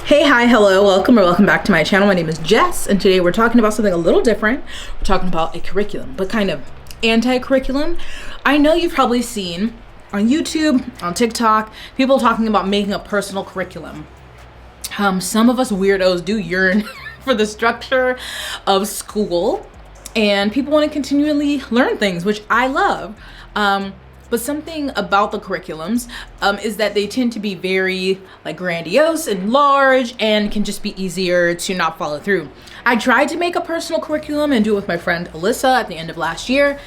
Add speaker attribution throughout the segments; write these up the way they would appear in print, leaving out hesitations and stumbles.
Speaker 1: Hey, hi, hello, welcome or welcome back to my channel. My name is Jess, and today we're talking about something a little different. We're talking about a curriculum, but kind of anti-curriculum. I know you've probably seen on YouTube, on TikTok, people talking about making a personal curriculum. Some of us weirdos do yearn for the structure of school, and people want to continually learn things, which I love. But something about the curriculums is that they tend to be very grandiose and large and can just be easier to not follow through. I tried to make a personal curriculum and do it with my friend Alyssa at the end of last year,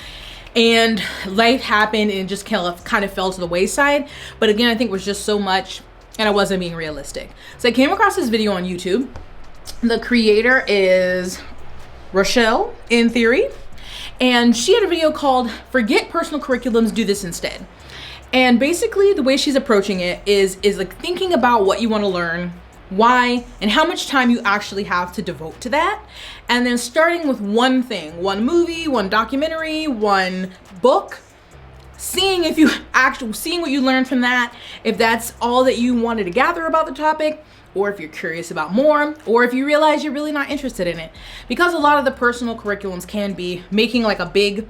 Speaker 1: and life happened and it just kind of fell to the wayside. But again, I think it was just so much and I wasn't being realistic. So I came across this video on YouTube. The creator is Rochelle in Theory. And she had a video called Forget Personal Curriculums, Do This Instead. And basically the way she's approaching it is like thinking about what you want to learn, why, and how much time you actually have to devote to that. And then starting with one thing, one movie, one documentary, one book, seeing what you learned from that, if that's all that you wanted to gather about the topic, or if you're curious about more, or if you realize you're really not interested in it. Because a lot of the personal curriculums can be making like a big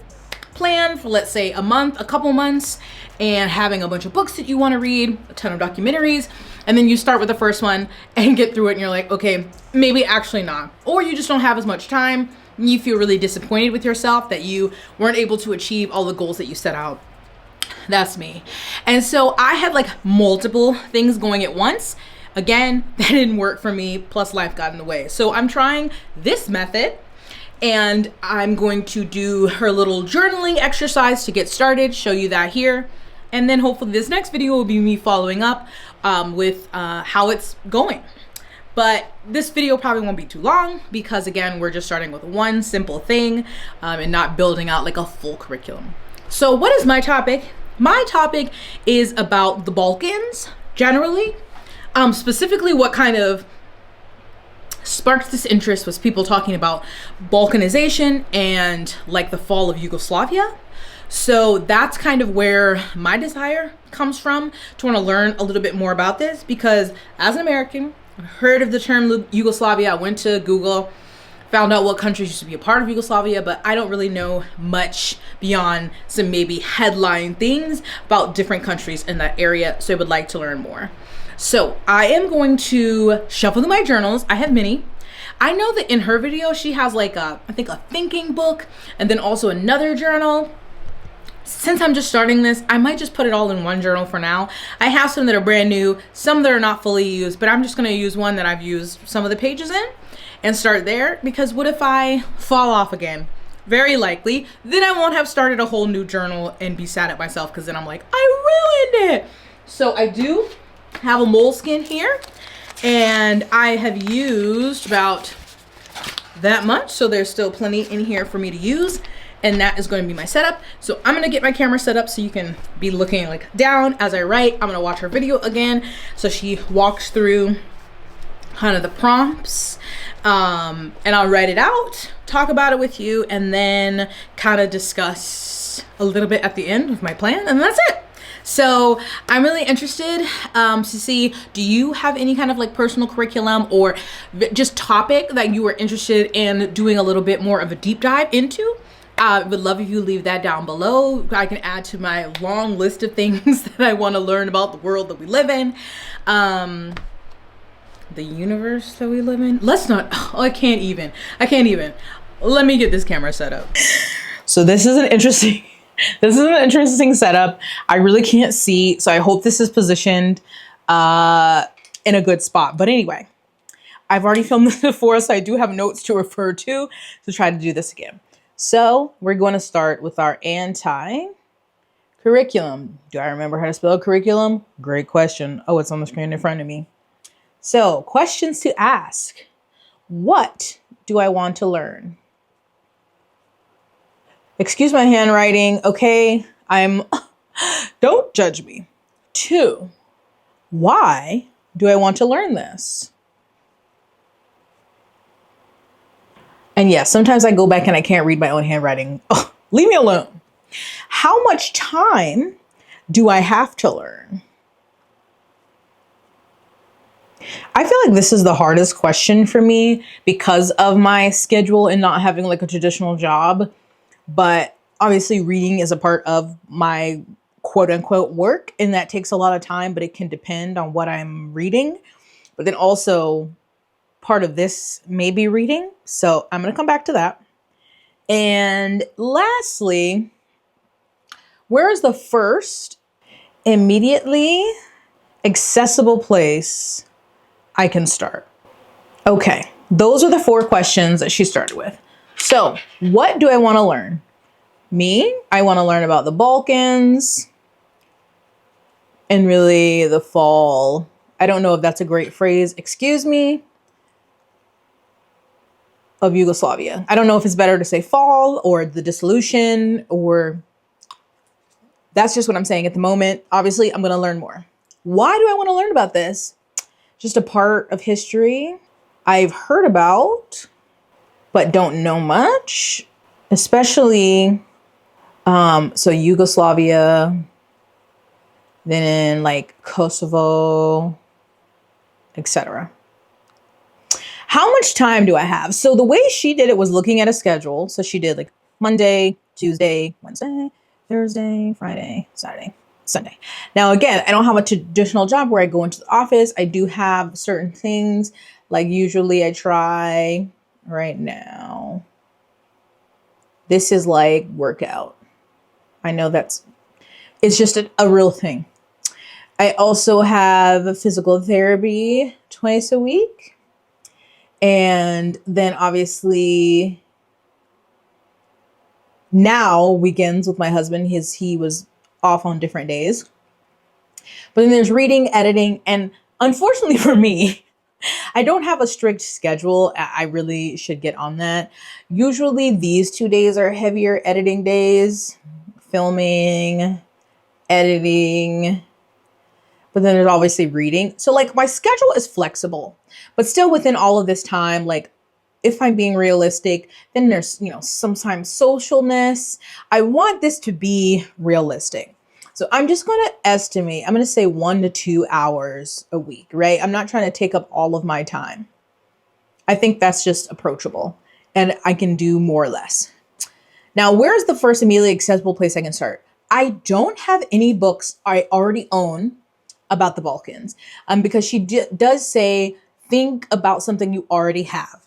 Speaker 1: plan for, let's say, a month, a couple months, and having a bunch of books that you want to read, a ton of documentaries, and then you start with the first one and get through it and you're like, okay, maybe actually not. Or you just don't have as much time and you feel really disappointed with yourself that you weren't able to achieve all the goals that you set out. That's me. And so I had multiple things going at once. Again, that didn't work for me, plus life got in the way. So I'm trying this method, and I'm going to do her little journaling exercise to get started, show you that here. And then hopefully this next video will be me following up with how it's going. But this video probably won't be too long because again, we're just starting with one simple thing and not building out a full curriculum. So what is my topic? My topic is about the Balkans generally. Specifically, what kind of sparked this interest was people talking about Balkanization and the fall of Yugoslavia. So that's kind of where my desire comes from, to want to learn a little bit more about this, because as an American, I heard of the term Yugoslavia. I went to Google, found out what countries used to be a part of Yugoslavia, but I don't really know much beyond some maybe headline things about different countries in that area. So I would like to learn more. So I am going to shuffle through my journals. I have many. I know that in her video, she has I think a thinking book and then also another journal. Since I'm just starting this, I might just put it all in one journal for now. I have some that are brand new, some that are not fully used, but I'm just gonna use one that I've used some of the pages in and start there, because what if I fall off again? Very likely. Then I won't have started a whole new journal and be sad at myself, because then I'm like, I ruined it. So I do have a moleskin here, and I have used about that much, so there's still plenty in here for me to use, and that is going to be my setup. So I'm gonna get my camera set up so you can be looking down as I write. I'm gonna watch her video again so she walks through kind of the prompts, and I'll write it out, talk about it with you, and then kind of discuss a little bit at the end of my plan, and that's it. So I'm really interested to see, do you have any kind of personal curriculum or just topic that you are interested in doing a little bit more of a deep dive into? I would love if you leave that down below. I can add to my long list of things that I want to learn about the world that we live in. The universe that we live in. Let's not, oh, I can't even. Let me get this camera set up. So this is an interesting setup. I really can't see, so I hope this is positioned in a good spot. But anyway, I've already filmed this before, so I do have notes to refer to try to do this again. So we're going to start with our anti-curriculum. Do I remember how to spell curriculum? Great question. Oh, it's on the screen in front of me. So questions to ask. What do I want to learn? Excuse my handwriting. Okay, don't judge me. 2, why do I want to learn this? And yes, sometimes I go back and I can't read my own handwriting. Oh, leave me alone. How much time do I have to learn? I feel like this is the hardest question for me because of my schedule and not having like a traditional job. But obviously, reading is a part of my quote unquote work, and that takes a lot of time, but it can depend on what I'm reading. But then also, part of this may be reading. So I'm going to come back to that. And lastly, where is the first immediately accessible place I can start? Okay, those are the 4 questions that she started with. So, what do I want to learn? Me, I want to learn about the Balkans and really the fall. I don't know if that's a great phrase, excuse me, of Yugoslavia. I don't know if it's better to say fall or the dissolution, or that's just what I'm saying at the moment. Obviously, I'm going to learn more. Why do I want to learn about this? Just a part of history I've heard about, but don't know much, especially so Yugoslavia, then like Kosovo, etc. How much time do I have? So the way she did it was looking at a schedule. So she did like Monday, Tuesday, Wednesday, Thursday, Friday, Saturday, Sunday. Now, again, I don't have a traditional job where I go into the office. I do have certain things, like usually I try right now. This is like workout. I know it's just a real thing. I also have physical therapy twice a week. And then obviously now weekends with my husband, he was off on different days. But then there's reading, editing, and unfortunately for me, I don't have a strict schedule. I really should get on that. Usually these 2 days are heavier editing days, filming, editing, but then there's obviously reading. So like my schedule is flexible, but still within all of this time, like if I'm being realistic, then there's, sometimes socialness. I want this to be realistic. So I'm just going to estimate, I'm going to say 1 to 2 hours a week, right? I'm not trying to take up all of my time. I think that's just approachable and I can do more or less. Now, where's the first immediately accessible place I can start? I don't have any books I already own about the Balkans, because she does say, think about something you already have.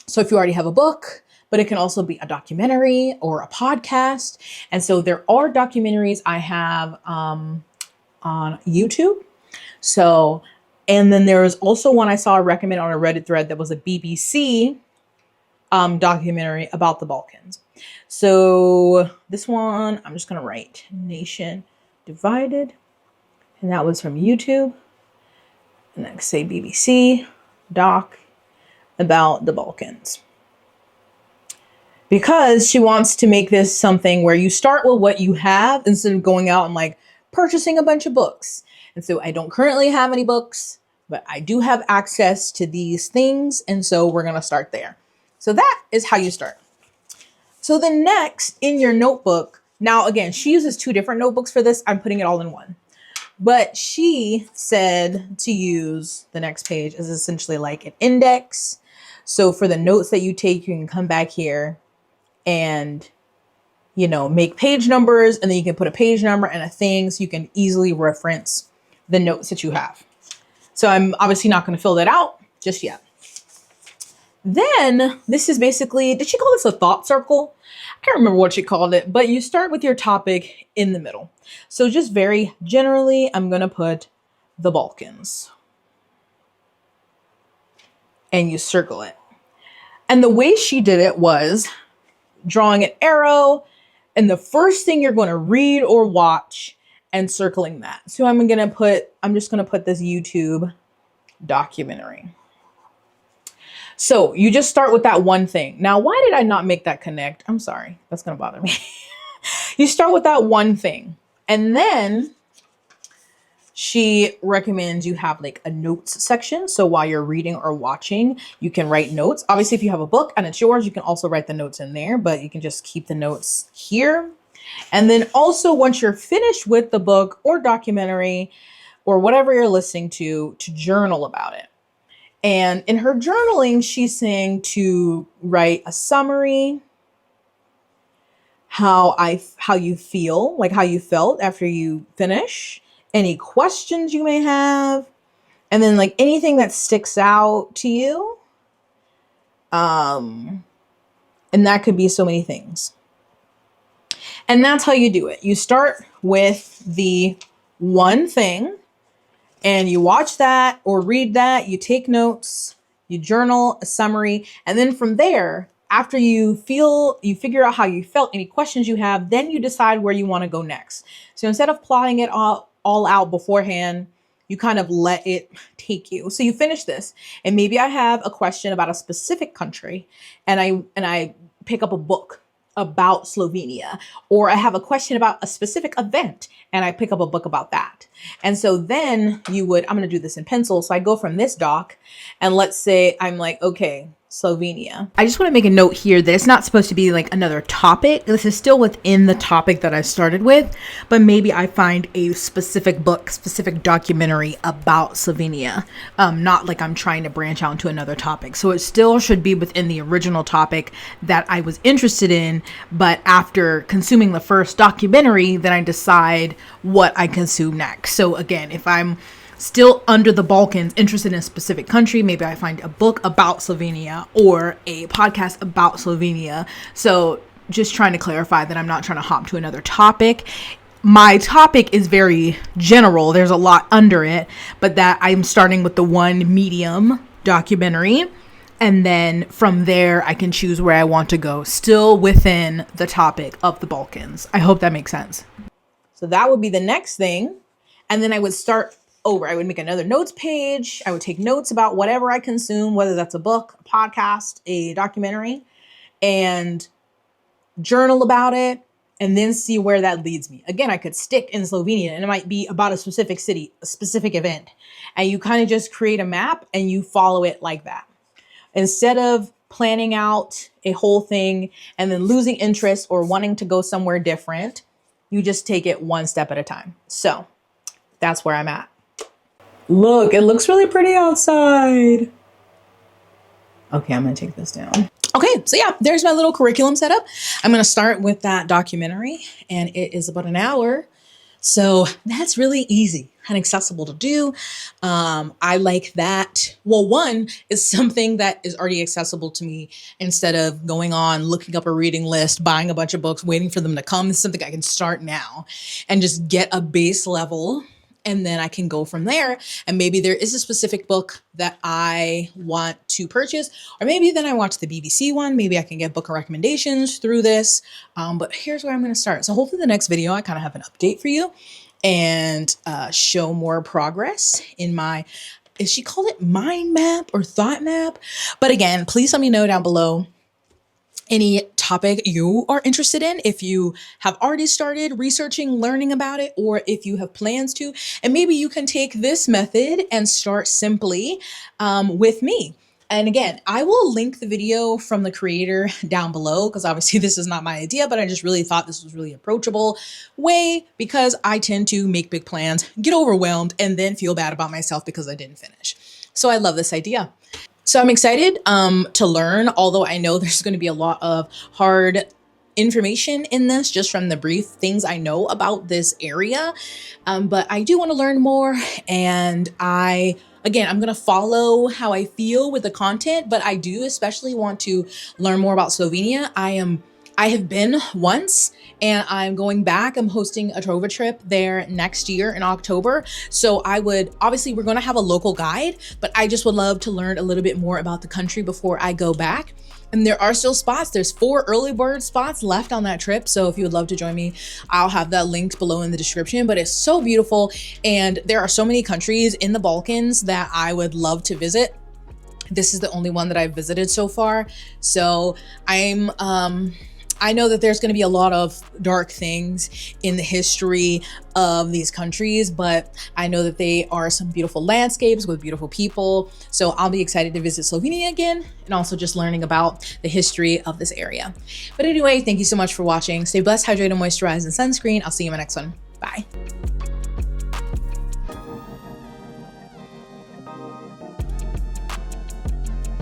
Speaker 1: So if you already have a book, but it can also be a documentary or a podcast. And so there are documentaries I have on YouTube. So, and then there was also one I saw recommended on a Reddit thread that was a BBC documentary about the Balkans. So this one, I'm just going to write Nation Divided. And that was from YouTube. And then say BBC doc about the Balkans. Because she wants to make this something where you start with what you have instead of going out and like purchasing a bunch of books. And so I don't currently have any books, but I do have access to these things. And so we're going to start there. So that is how you start. So the next in your notebook, now again, she uses 2 different notebooks for this. I'm putting it all in one. But she said to use the next page as essentially like an index. So for the notes that you take, you can come back here and, make page numbers, and then you can put a page number and a thing so you can easily reference the notes that you have. So I'm obviously not going to fill that out just yet. Then this is basically, did she call this a thought circle? I can't remember what she called it, but you start with your topic in the middle. So just very generally, I'm going to put the Balkans. And you circle it. And the way she did it was drawing an arrow, and the first thing you're going to read or watch and circling that. So I'm just going to put this YouTube documentary. So you just start with that one thing. Now, why did I not make that connect? I'm sorry. That's going to bother me. You start with that one thing. And then she recommends you have like a notes section. So while you're reading or watching, you can write notes. Obviously, if you have a book and it's yours, you can also write the notes in there, but you can just keep the notes here. And then also once you're finished with the book or documentary, or whatever you're listening to journal about it. And in her journaling, she's saying to write a summary, how you feel, like how you felt after you finish, any questions you may have, and then like anything that sticks out to you. And that could be so many things. And that's how you do it. You start with the one thing and you watch that or read that, you take notes, you journal a summary, and then from there, after you figure out how you felt, any questions you have, then you decide where you want to go next. So instead of plotting it all out beforehand, you kind of let it take you. So you finish this, and maybe I have a question about a specific country, and I pick up a book about Slovenia, or I have a question about a specific event and I pick up a book about that. And so then I'm going to do this in pencil. So I go from this doc, and let's say I'm like, okay, Slovenia. I just want to make a note here that it's not supposed to be like another topic. This is still within the topic that I started with, but maybe I find a specific book, specific documentary about Slovenia. Not like I'm trying to branch out into another topic. So it still should be within the original topic that I was interested in. But after consuming the first documentary, then I decide what I consume next. So again, if I'm still under the Balkans, interested in a specific country, maybe I find a book about Slovenia or a podcast about Slovenia. So just trying to clarify that I'm not trying to hop to another topic. My topic is very general. There's a lot under it, but that I'm starting with the one medium documentary. And then from there, I can choose where I want to go, still within the topic of the Balkans. I hope that makes sense. So that would be the next thing. And then I would start over. I would make another notes page. I would take notes about whatever I consume, whether that's a book, a podcast, a documentary, and journal about it, and then see where that leads me. Again, I could stick in Slovenia, and it might be about a specific city, a specific event. And you kind of just create a map and you follow it like that. Instead of planning out a whole thing and then losing interest or wanting to go somewhere different, you just take it one step at a time. So that's where I'm at. Look, it looks really pretty outside. Okay, I'm going to take this down. Okay, so yeah, there's my little curriculum setup. I'm going to start with that documentary, and it is about an hour. So that's really easy and accessible to do. I like that. Well, one is something that is already accessible to me instead of going on, looking up a reading list, buying a bunch of books, waiting for them to come. It's something I can start now and just get a base level. And then I can go from there. And maybe there is a specific book that I want to purchase, or maybe then I watch the BBC one. Maybe I can get book recommendations through this. But here's where I'm going to start. So hopefully the next video, I kind of have an update for you and show more progress in my, is she called it mind map or thought map? But again, please let me know down below any topic you are interested in, if you have already started researching, learning about it, or if you have plans to. And maybe you can take this method and start simply with me. And again, I will link the video from the creator down below, because obviously this is not my idea, but I just really thought this was really approachable way, because I tend to make big plans, get overwhelmed, and then feel bad about myself because I didn't finish. So I love this idea. So I'm excited to learn, although I know there's going to be a lot of hard information in this just from the brief things I know about this area. But I do want to learn more, and I'm going to follow how I feel with the content, but I do especially want to learn more about Slovenia. I have been once, and I'm going back. I'm hosting a Trova trip there next year in October. So obviously we're going to have a local guide, but I just would love to learn a little bit more about the country before I go back. And there are still spots. There's 4 early bird spots left on that trip. So if you would love to join me, I'll have that linked below in the description. But it's so beautiful. And there are so many countries in the Balkans that I would love to visit. This is the only one that I've visited so far. So I know that there's going to be a lot of dark things in the history of these countries, but I know that they are some beautiful landscapes with beautiful people. So I'll be excited to visit Slovenia again, and also just learning about the history of this area. But anyway, thank you so much for watching. Stay blessed, hydrated, moisturized, and sunscreen. I'll see you in my next one. Bye.